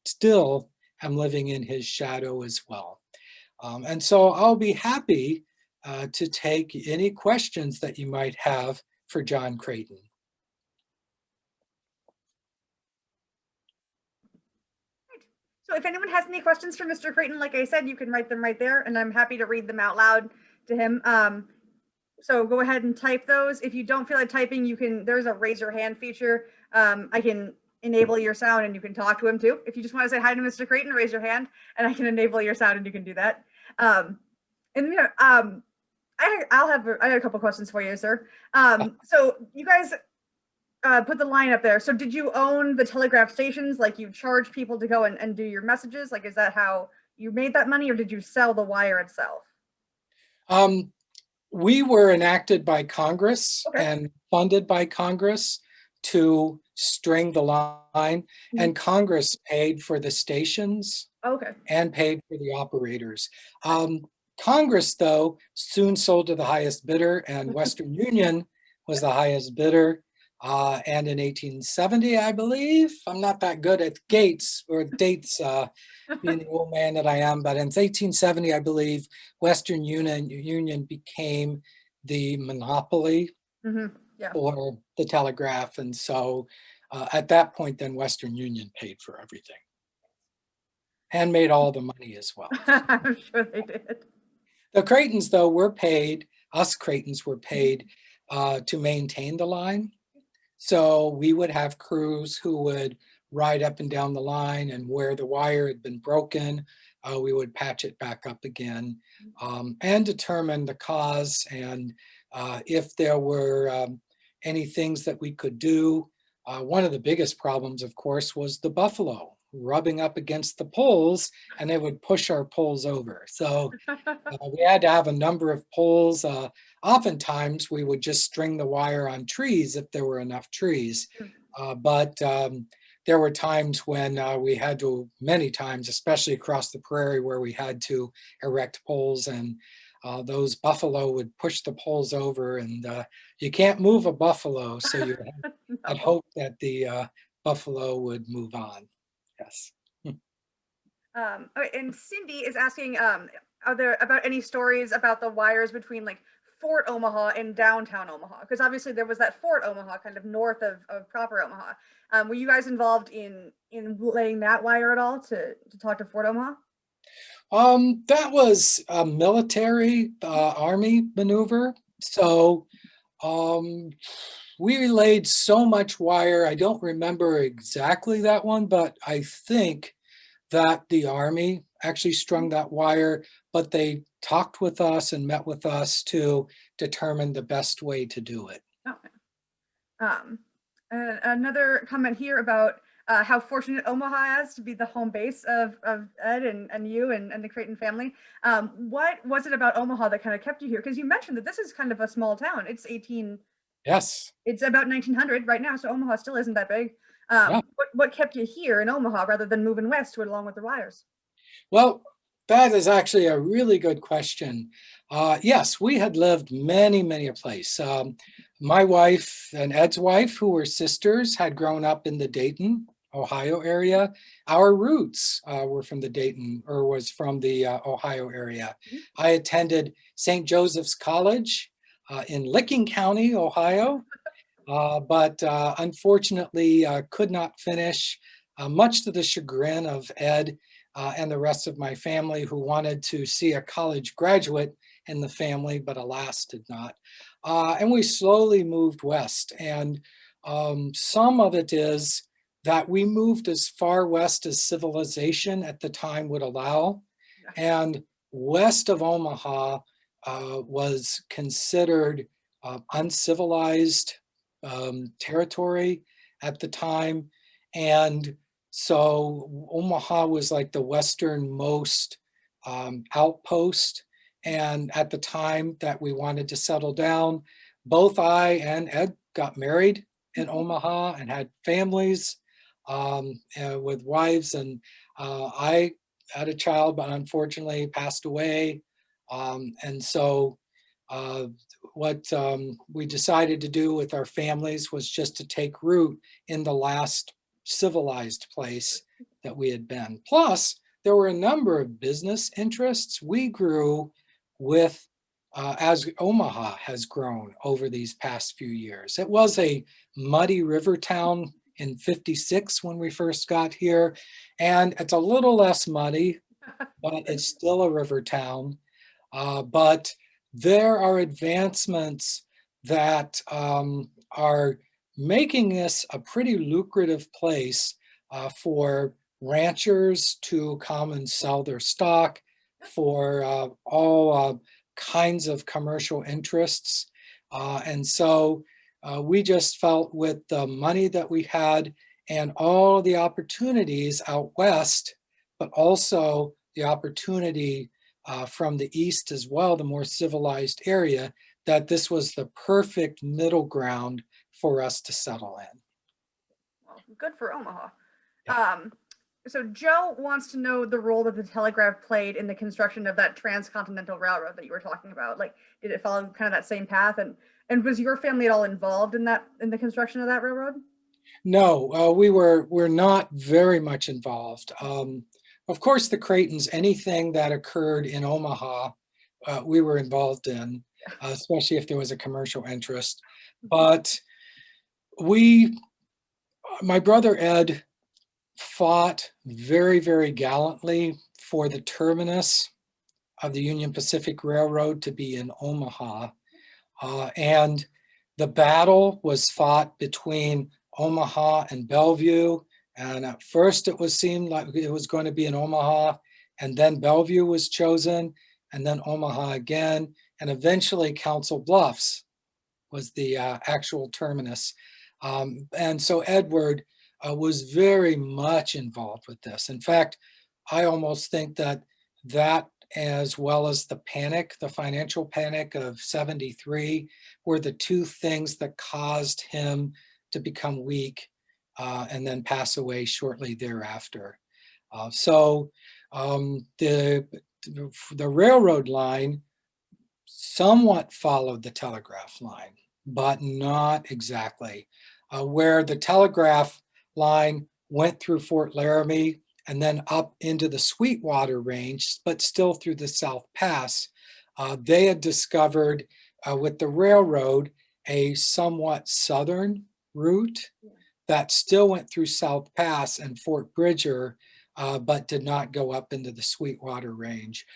still am living in his shadow as well. And so I'll be happy to take any questions that you might have for John Creighton. So if anyone has any questions for Mr. Creighton, like I said, you can write them right there, and I'm happy to read them out loud to him. So go ahead and type those. If you don't feel like typing, you can, there's a raise your hand feature. I can enable your sound and you can talk to him too. If you just want to say hi to Mr. Creighton, raise your hand and I can enable your sound and you can do that. And you know, I had a couple questions for you, sir. So you guys put the line up there. So did you own the telegraph stations? Like you charge people to go and do your messages? Like, is that how you made that money, or did you sell the wire itself? We were enacted by Congress Okay. and funded by Congress to string the line, and Congress paid for the stations Okay. and paid for the operators. Congress, though, soon sold to the highest bidder, and Western Union was the highest bidder. And in 1870, I believe, I'm not that good at dates, being the old man that I am, but in 1870, I believe, Western Union became the monopoly for the telegraph. And so at that point, then Western Union paid for everything and made all the money as well. I'm sure they did. The Creightons, though, were paid, us Creightons were paid to maintain the line. So we would have crews who would ride up and down the line, and where the wire had been broken, we would patch it back up again and determine the cause, and if there were any things that we could do. One of the biggest problems, of course, was the buffalo rubbing up against the poles, and they would push our poles over. So we had to have a number of poles. Oftentimes, we would just string the wire on trees if there were enough trees. But there were times when we had to, many times, especially across the prairie, where we had to erect poles, and those buffalo would push the poles over, and you can't move a buffalo, so you had hope that the buffalo would move on. Yes. And Cindy is asking, are there about any stories about the wires between like Fort Omaha and downtown Omaha? Because obviously there was that Fort Omaha kind of north of proper Omaha. Were you guys involved in laying that wire at all to talk to Fort Omaha? That was a military army maneuver. So we laid so much wire. I don't remember exactly that one, but I think that the Army actually strung that wire, but they talked with us and met with us to determine the best way to do it. Okay. Another comment here about how fortunate Omaha is to be the home base of Ed and you and the Creighton family. What was it about Omaha that kind of kept you here? Because you mentioned that this is kind of a small town. It's Yes. It's about 1900 right now, so Omaha still isn't that big. Yeah. What kept you here in Omaha rather than moving west to it along with the wires? Well, that is actually a really good question. Yes, we had lived many a place. My wife and Ed's wife, who were sisters, had grown up in the Dayton Ohio area. Our roots were from the Dayton, or was from the Ohio area. I attended St. Joseph's College in Licking County, Ohio, but unfortunately could not finish, much to the chagrin of Ed and the rest of my family, who wanted to see a college graduate in the family, but alas did not. And we slowly moved west. And some of it is that we moved as far west as civilization at the time would allow. And west of Omaha was considered uncivilized territory at the time. And so Omaha was like the westernmost outpost. And at the time that we wanted to settle down, both I and Ed got married in Omaha and had families with wives. And I had a child, but unfortunately passed away. And so what we decided to do with our families was just to take root in the last civilized place that we had been. Plus, there were a number of business interests we grew with as Omaha has grown over these past few years. It was a muddy river town in '56 when we first got here, and it's a little less muddy, but it's still a river town. But there are advancements that are making this a pretty lucrative place for ranchers to come and sell their stock, for all kinds of commercial interests. And so we just felt with the money that we had and all the opportunities out west, but also the opportunity from the east as well, the more civilized area, that this was the perfect middle ground for us to settle in. Well, good for Omaha. Yeah. So Joe wants to know the role that the telegraph played in the construction of that Transcontinental Railroad that you were talking about. Like, did it follow kind of that same path? And was your family at all involved in the construction of that railroad? No, we're not very much involved. Of course, the Creightons, anything that occurred in Omaha, we were involved in, especially if there was a commercial interest. But my brother Ed fought very, very gallantly for the terminus of the Union Pacific Railroad to be in Omaha. And the battle was fought between Omaha and Bellevue. And at first it seemed like it was going to be in Omaha, and then Bellevue was chosen, and then Omaha again, and eventually Council Bluffs was the actual terminus. And so Edward was very much involved with this. In fact, I almost think that as well as the financial panic of '73, were the two things that caused him to become weak and then pass away shortly thereafter. So the railroad line somewhat followed the telegraph line, but not exactly. Where the telegraph line went through Fort Laramie and then up into the Sweetwater Range, but still through the South Pass, they had discovered with the railroad a somewhat southern route that still went through South Pass and Fort Bridger, but did not go up into the Sweetwater Range.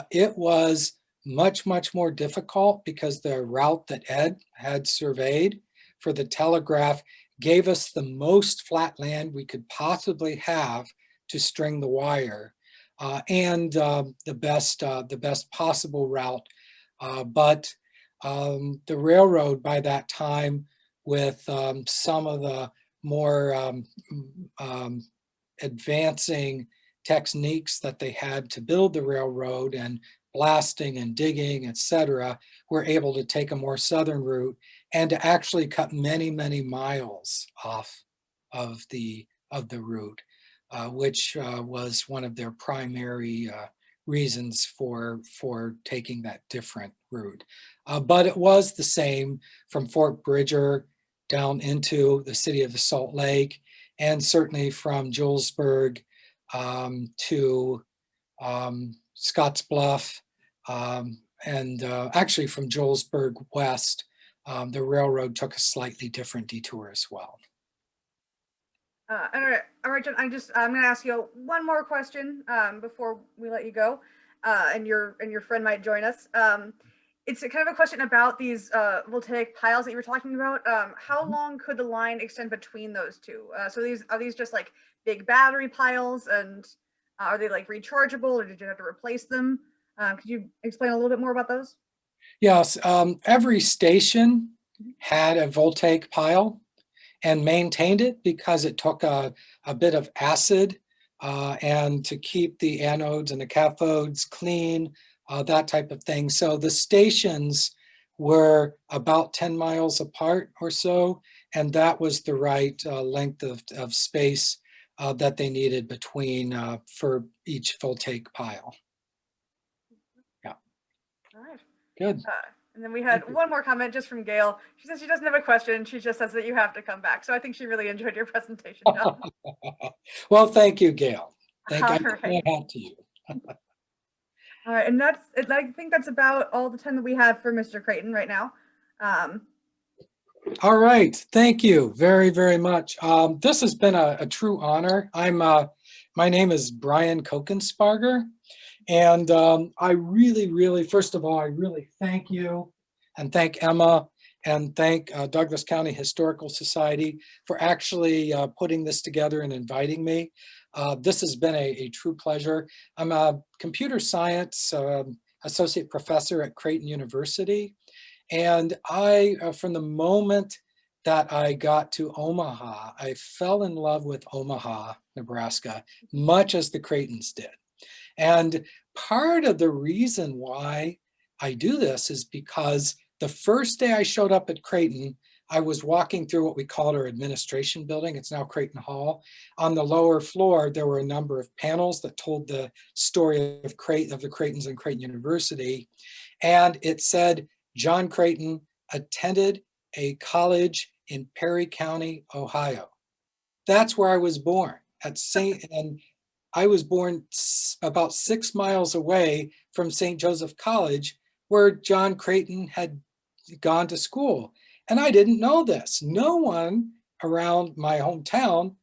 It was much, much more difficult because the route that Ed had surveyed for the telegraph gave us the most flat land we could possibly have to string the wire, and the best possible route. But the railroad by that time, with some of the more advancing techniques that they had to build the railroad, and blasting and digging, etc., were able to take a more southern route and to actually cut many, many miles off of the route, which was one of their primary reasons for taking that different route. But it was the same from Fort Bridger down into the city of Salt Lake, and certainly from Julesburg to Scottsbluff, and actually from Julesburg west, the railroad took a slightly different detour as well. All right, John. I'm going to ask you one more question before we let you go, and your friend might join us. It's kind of a question about these voltaic piles that you were talking about. How long could the line extend between those two? So are these just like big battery piles, and are they like rechargeable, or did you have to replace them? Could you explain a little bit more about those? Yes, every station had a voltaic pile and maintained it because it took a bit of acid and to keep the anodes and the cathodes clean, that type of thing. So the stations were about 10 miles apart or so, and that was the right length of space that they needed between for each voltaic pile. Yeah. All right. Good. And then we had one more comment just from Gail. She says she doesn't have a question. She just says that you have to come back. So I think she really enjoyed your presentation, John. Well, thank you, Gail. Thank All you. right. To you. All right, and I think that's about all the time that we have for Mr. Creighton right now. All right, thank you very, very much. This has been a true honor. My name is Brian Kokensparger, and I really, first of all, I really thank you and thank Emma and thank Douglas County Historical Society for actually putting this together and inviting me. This has been a true pleasure. I'm a computer science associate professor at Creighton University. And from the moment that I got to Omaha, I fell in love with Omaha, Nebraska, much as the Creightons did. And part of the reason why I do this is because the first day I showed up at Creighton, I was walking through what we called our administration building. It's now Creighton Hall. On the lower floor, there were a number of panels that told the story of the Creightons and Creighton University. And it said, John Creighton attended a college in Perry County, Ohio. That's where I was born and I was born about 6 miles away from St. Joseph College, where John Creighton had gone to school. And I didn't know this. No one around my hometown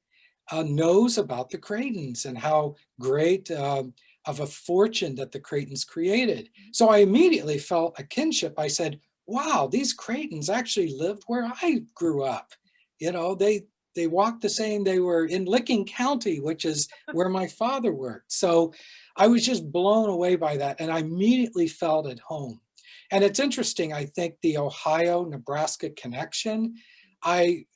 knows about the Creightons and how great of a fortune that the Creightons created. So I immediately felt a kinship. I said, wow, these Creightons actually lived where I grew up. You know, they walked the same, they were in Licking County, which is where my father worked. So I was just blown away by that. And I immediately felt at home. And it's interesting, I think the Ohio-Nebraska connection, I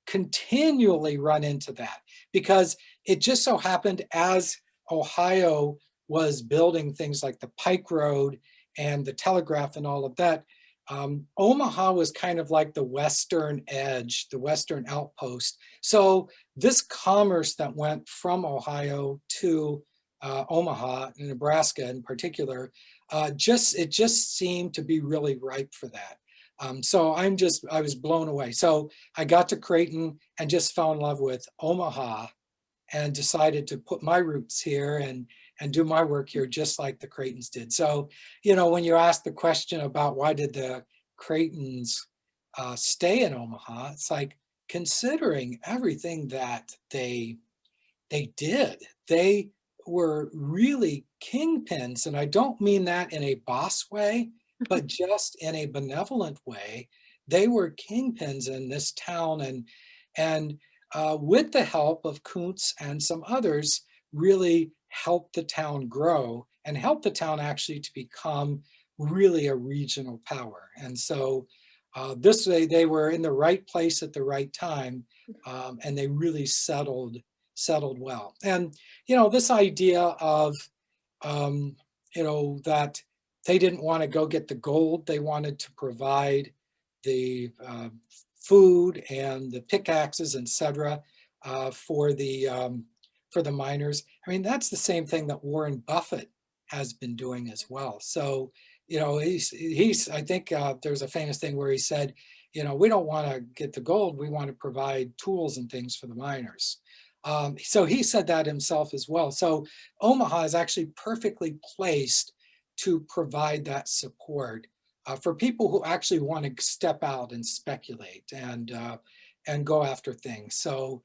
continually run into that because it just so happened as Ohio was building things like the Pike Road and the Telegraph and all of that, Omaha was kind of like the western edge, the western outpost. So this commerce that went from Ohio to Omaha, Nebraska in particular, it just seemed to be really ripe for that. So I was blown away. So I got to Creighton and just fell in love with Omaha and decided to put my roots here and do my work here just like the Creightons did. So, you know, when you ask the question about why did the Creightons stay in Omaha, it's like considering everything that they did, they were really kingpins. And I don't mean that in a boss way, but just in a benevolent way. They were kingpins in this town and with the help of Kuntz and some others, really helped the town grow and helped the town actually to become really a regional power. And so this way they were in the right place at the right time, and they really settled well. And, you know, this idea of, you know, that they didn't want to go get the gold, they wanted to provide the food and the pickaxes, etc., for the miners. I mean, that's the same thing that Warren Buffett has been doing as well. So, you know, he's I think there's a famous thing where he said, we don't want to get the gold. We want to provide tools and things for the miners. So he said that himself as well. So Omaha is actually perfectly placed to provide that support for people who actually want to step out and speculate and go after things. So,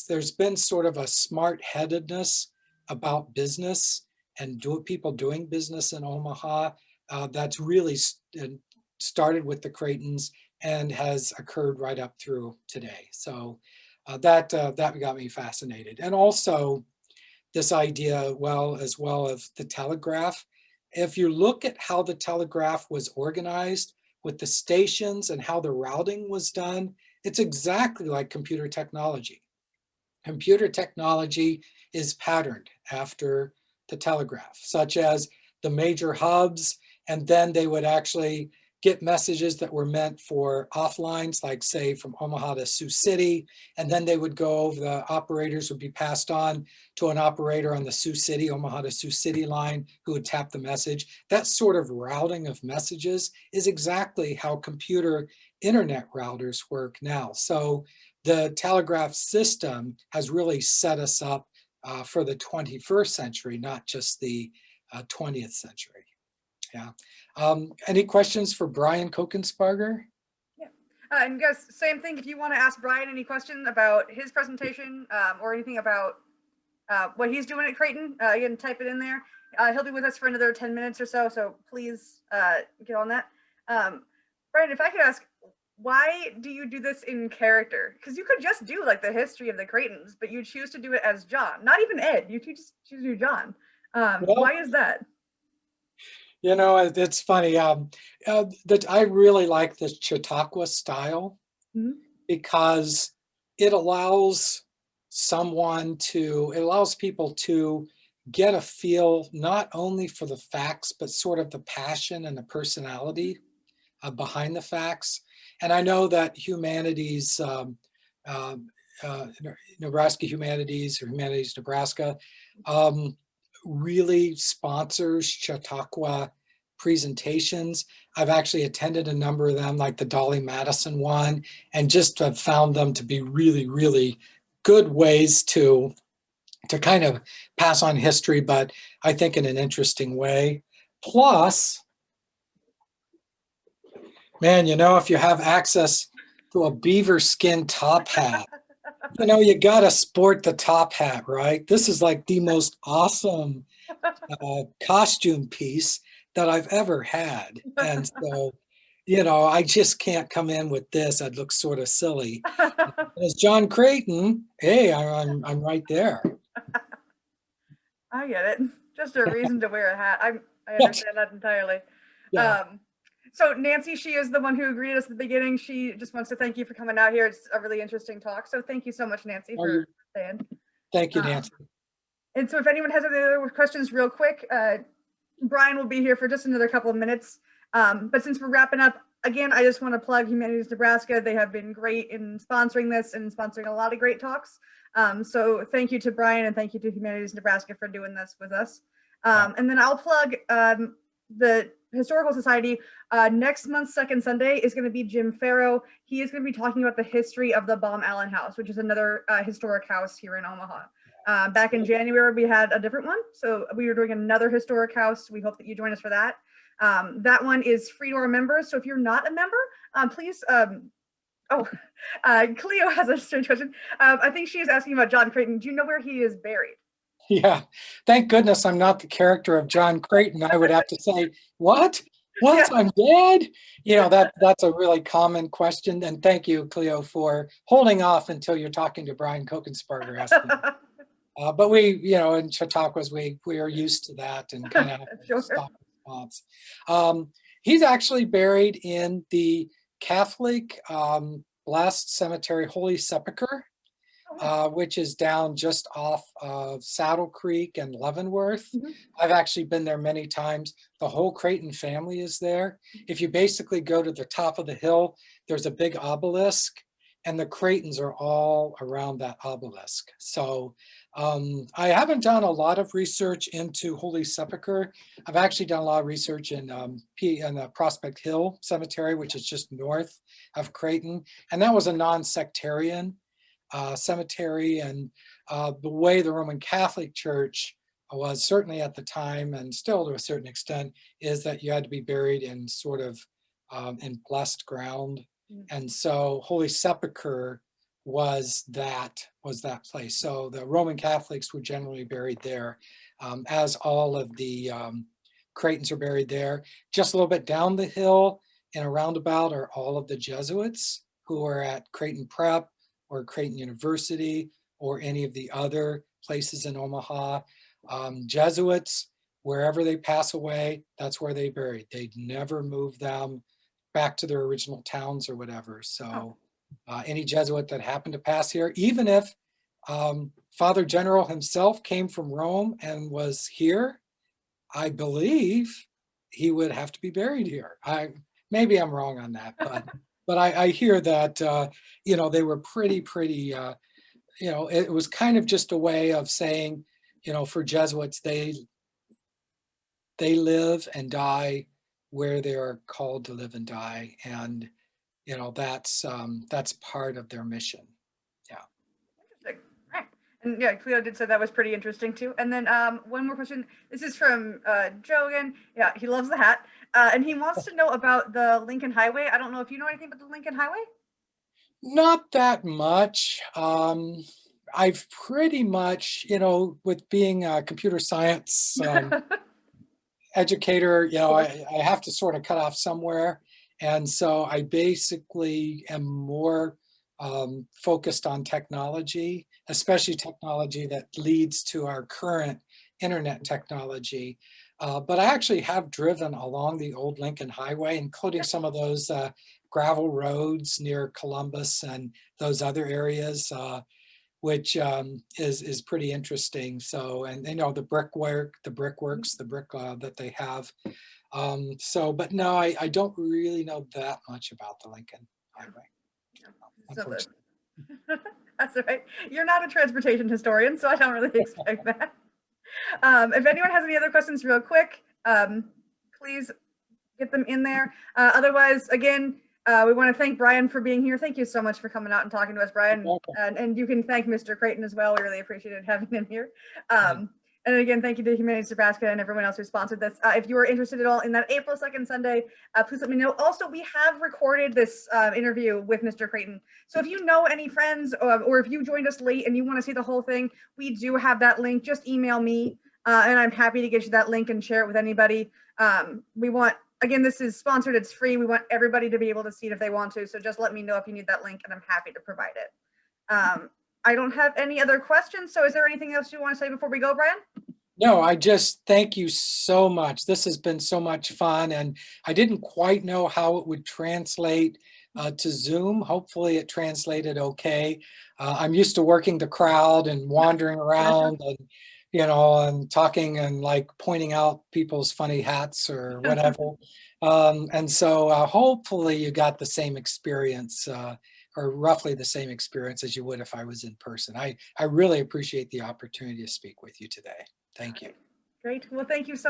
there's been sort of a smart-headedness about business and people doing business in Omaha that's really started with the Creightons and has occurred right up through today. So that got me fascinated. And also this idea, as well of the telegraph. If you look at how the telegraph was organized with the stations and how the routing was done, it's exactly like computer technology. Computer technology is patterned after the telegraph, such as the major hubs, and then they would actually get messages that were meant for offlines, like say from Omaha to Sioux City, and then they would go, the operators would be passed on to an operator on the Sioux City, Omaha to Sioux City line, who would tap the message. That sort of routing of messages is exactly how computer internet routers work now. So the telegraph system has really set us up for the 21st century, not just the 20th century. Yeah. Any questions for Brian Kokensparger? Yeah. And guys, same thing. If you want to ask Brian any question about his presentation or anything about what he's doing at Creighton, you can type it in there. He'll be with us for another 10 minutes or so. So please get on that. Brian, if I could ask, why do you do this in character? Because you could just do like the history of the Creightons, but you choose to do it as John, not even Ed. You just choose to do John. Why is that? It's funny. That I really like the Chautauqua style because it allows people to get a feel not only for the facts, but sort of the passion and the personality behind the facts. And I know that Humanities, Nebraska Humanities or Humanities Nebraska, really sponsors Chautauqua presentations. I've actually attended a number of them, like the Dolly Madison one, and just have found them to be really, really good ways to kind of pass on history, but I think in an interesting way. Plus, man, if you have access to a beaver skin top hat, you gotta sport the top hat, right? This is like the most awesome costume piece that I've ever had. And so, I just can't come in with this. I'd look sort of silly. As John Creighton, hey, I'm right there. I get it. Just a reason to wear a hat. I understand that entirely. Yeah. So Nancy, she is the one who greeted us at the beginning. She just wants to thank you for coming out here. It's a really interesting talk. So thank you so much, Nancy, for staying. Thank you, Nancy. And so if anyone has any other questions real quick, Brian will be here for just another couple of minutes. But since we're wrapping up, again, I just want to plug Humanities Nebraska. They have been great in sponsoring this and sponsoring a lot of great talks. So thank you to Brian and thank you to Humanities Nebraska for doing this with us. And then I'll plug the Historical Society. Next month's second Sunday is going to be Jim Farrow. He is going to be talking about the history of the Baum Allen House, which is another historic house here in Omaha. Back in January, we had a different one. So we were doing another historic house. We hope that you join us for that. That one is free to our members. So if you're not a member, please. Cleo has a strange question. I think she is asking about John Creighton. Do you know where he is buried? Yeah, thank goodness I'm not the character of John Creighton. I would have to say, what? Yeah. I'm dead? That's a really common question. And thank you, Cleo, for holding off until you're talking to Brian Kokensparger. But we, in Chautauquas, we are used to that and kind of sure. stop response. He's actually buried in the Catholic Blessed Cemetery, Holy Sepulchre, which is down just off of Saddle Creek and Leavenworth. I've actually been there many times. The whole Creighton family is there. If you basically go to the top of the hill, there's a big obelisk, and the Creightons are all around that obelisk. So I haven't done a lot of research into Holy Sepulchre. I've actually done a lot of research in the Prospect Hill Cemetery, which is just north of Creighton. And that was a non-sectarian cemetery. And the way the Roman Catholic Church was certainly at the time, and still to a certain extent, is that you had to be buried in sort of in blessed ground. And so Holy Sepulchre was that place. So the Roman Catholics were generally buried there, as all of the Creightons are buried there. Just a little bit down the hill in a roundabout are all of the Jesuits who are at Creighton Prep or Creighton University or any of the other places in Omaha. Jesuits, wherever they pass away, that's where they buried. They'd never move them back to their original towns or whatever. So any Jesuit that happened to pass here, even if Father General himself came from Rome and was here, I believe he would have to be buried here. Maybe I'm wrong on that, but I hear that they were pretty it was kind of just a way of saying, for Jesuits, they live and die where they are called to live and die, and that's part of their mission. Yeah. Interesting. Right. And yeah, Cleo did say that was pretty interesting too. And then one more question. This is from Joe again. Yeah, he loves the hat, and he wants to know about the Lincoln Highway. I don't know if you know anything about the Lincoln Highway. Not that much. I've pretty much, with being a computer science educator, I have to sort of cut off somewhere. And so I basically am more focused on technology, especially technology that leads to our current internet technology. But I actually have driven along the old Lincoln Highway, including some of those gravel roads near Columbus and those other areas, which is pretty interesting. So, and the brickworks that they have. But no, I don't really know that much about the Lincoln Highway. Unfortunately. That's all right. You're not a transportation historian, so I don't really expect that. If anyone has any other questions real quick, please get them in there. Otherwise, again, we want to thank Brian for being here. Thank you so much for coming out and talking to us, Brian. And you can thank Mr. Creighton as well. We really appreciated having him here. And again, thank you to Humanities Nebraska and everyone else who sponsored this. If you are interested at all in that April 2nd Sunday, please let me know. Also, we have recorded this interview with Mr. Creighton. So if you know any friends or if you joined us late and you want to see the whole thing, we do have that link. Just email me and I'm happy to get you that link and share it with anybody. Again, this is sponsored. It's free. We want everybody to be able to see it if they want to. So just let me know if you need that link and I'm happy to provide it. I don't have any other questions. So is there anything else you want to say before we go, Brian? No, I just thank you so much. This has been so much fun, and I didn't quite know how it would translate to Zoom. Hopefully it translated okay. I'm used to working the crowd and wandering around and, and talking and like pointing out people's funny hats or whatever. And so hopefully you got the same experience or roughly the same experience as you would if I was in person. I really appreciate the opportunity to speak with you today. Thank you. Great. Well, thank you so much.